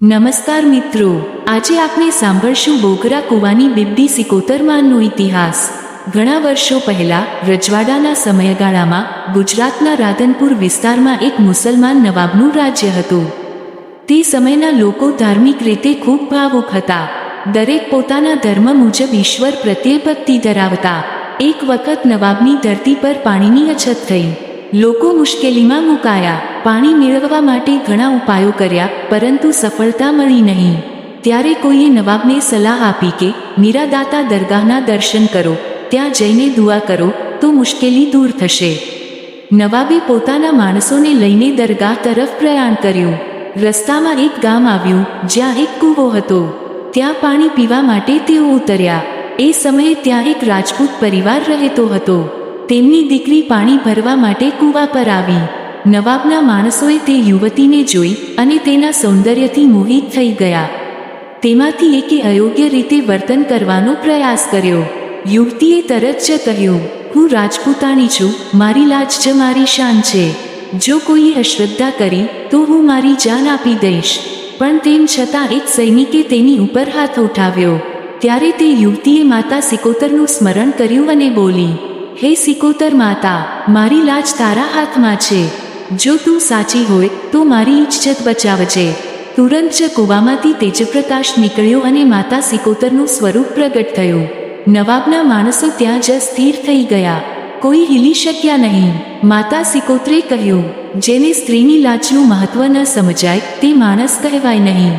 નમસ્કાર મિત્રો, આજે આપણે સાંભળશું બોગરા કૂવાની બીબડી સિકોતરમાંનો ઇતિહાસ। ઘણા વર્ષો પહેલા રજવાડાના સમયગાળામાં ગુજરાતના રાધનપુર વિસ્તારમાં એક મુસલમાન નવાબનું રાજ્ય હતું। તે સમયના લોકો ધાર્મિક રીતે ખૂબ ભાવુક હતા। દરેક પોતાના ધર્મ મુજબ ઈશ્વર પ્રત્યે ભક્તિ ધરાવતા। એક વખત નવાબની ધરતી પર પાણીની અછત થઈ। લોકો મુશ્કેલીમાં મુકાયા। પાણી મેળવવા માટે ઘણા ઉપાયો કર્યા, પરંતુ સફળતા મળી નહીં। ત્યારે કોઈએ નવાબને સલાહ આપી કે મીરાદાતા દરગાહના દર્શન કરો, ત્યાં જઈને દુઆ કરો તો મુશ્કેલી દૂર થશે। નવાબે પોતાના માણસોને લઈને દરગાહ તરફ પ્રયાણ કર્યું। રસ્તામાં એક ગામ આવ્યું જ્યાં એક કૂવો હતો। ત્યાં પાણી પીવા માટે તેઓ ઉતર્યા। એ સમયે ત્યાં એક રાજપૂત પરિવાર રહેતો હતો। તેમની દીકરી પાણી ભરવા માટે કૂવા પર આવી। નવાબના માણસોએ તે યુવતીને જોઈ અને તેના સૌંદર્યથી મોહિત થઈ ગયા। તેમાંથી એકે અયોગ્ય રીતે વર્તન કરવાનો પ્રયાસ કર્યો। યુવતીએ તરત જ કહ્યું, હું રાજપૂતાણી છું, મારી લાજ જ મારી શાન છે। જો કોઈએ અશ્રદ્ધા કરી તો હું મારી જાન આપી દઈશ। પણ તેમ છતાં એક સૈનિકે તેની ઉપર હાથ ઉઠાવ્યો। ત્યારે તે યુવતીએ માતા સિકોતરનું સ્મરણ કર્યું અને બોલી, હે સિકોતર માતા, મારી લાજ તારા હાથમાં છે। જો તું સાચી હોય તો મારી ઇજ્જત બચાવજે। તુરંત જ કૂવામાંથી તેજપ્રકાશ નીકળ્યો અને માતા સિકોતરનું સ્વરૂપ પ્રગટ થયું। નવાબના માણસો ત્યાં જ સ્થિર થઈ ગયા। કોઈ હિલી શક્યા નહીં। માતા સિકોતરે કહ્યું, જેને સ્ત્રીની લાજનું મહત્વ ન સમજાય તે માણસ કહેવાય નહીં।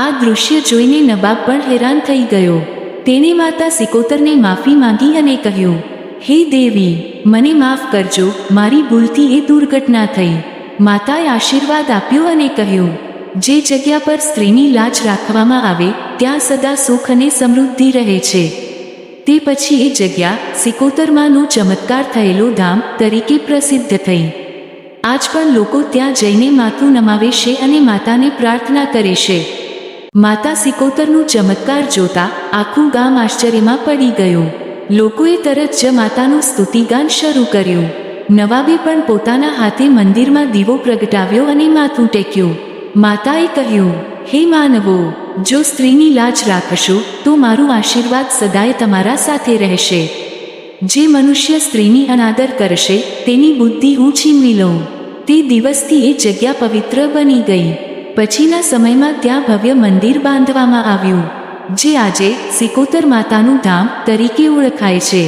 આ દૃશ્ય જોઈને નવાબ પણ હેરાન થઈ ગયો। તેણે માતા સિકોતરને માફી માંગી અને કહ્યું, હે દેવી, મને માફ કરજો, મારી ભૂલથી એ દુર્ઘટના થઈ। માતાએ આશીર્વાદ આપ્યો અને કહ્યું, જે જગ્યા પર સ્ત્રીની લાજ રાખવામાં આવે ત્યાં સદા સુખ અને સમૃદ્ધિ રહે છે। તે પછી એ જગ્યા સિકોતરમાંનો ચમત્કાર થયેલો ધામ તરીકે પ્રસિદ્ધ થઈ। આજ પણ લોકો ત્યાં જઈને માથું નમાવે છે અને માતાને પ્રાર્થના કરે છે। માતા સિકોતરનું ચમત્કાર જોતા આખું ગામ આશ્ચર્યમાં પડી ગયું। લોકોએ તરત જ માતાનું સ્તુતિગાન શરૂ કર્યું। નવાબે પણ પોતાના હાથે મંદિરમાં દીવો પ્રગટાવ્યો અને માથું ટેક્યું। માતાએ કહ્યું, હે માનવો, જો સ્ત્રીની લાજ રાખશો તો મારું આશીર્વાદ સદાય તમારા સાથે રહેશે। જે મનુષ્ય સ્ત્રીની અનાદર કરશે તેની બુદ્ધિ હું છીનવી લઉં। તે દિવસથી એ જગ્યા પવિત્ર બની ગઈ। પછીના સમયમાં ત્યાં ભવ્ય મંદિર બાંધવામાં આવ્યું, જે આજે સિકોતર માતાનું ધામ તરીકે ઓળખાય છે।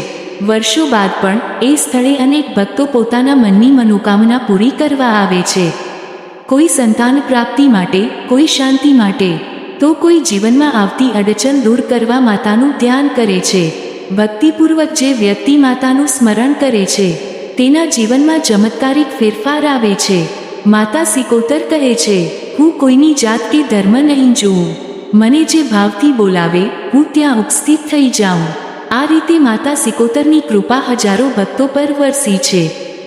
વર્ષો બાદ પણ એ સ્થળે અનેક ભક્તો પોતાના મનની મનોકામના પૂરી કરવા આવે છે। કોઈ સંતાન પ્રાપ્તિ માટે, કોઈ શાંતિ માટે, તો કોઈ જીવનમાં આવતી અડચણ દૂર કરવા માતાનું ધ્યાન કરે છે। ભક્તિપૂર્વક જે વ્યક્તિ માતાનું સ્મરણ કરે છે તેના જીવનમાં ચમત્કારિક ફેરફાર આવે છે। માતા સિકોતર કહે છે, હું કોઈની જાત કે ધર્મ નહીં જોઉં। મને જે ભાવથી બોલાવે હું ત્યાં ઉપસ્થિત થઈ જાઉં। આ રીતે માતા સિકોતરની કૃપા હજારો ભક્તો પર વરસી છે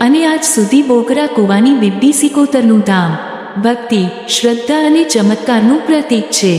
અને આજ સુધી બોગરા કૂવાની બીબડી સિકોતરનું ધામ ભક્તિ, શ્રદ્ધા અને ચમત્કારનું પ્રતીક છે।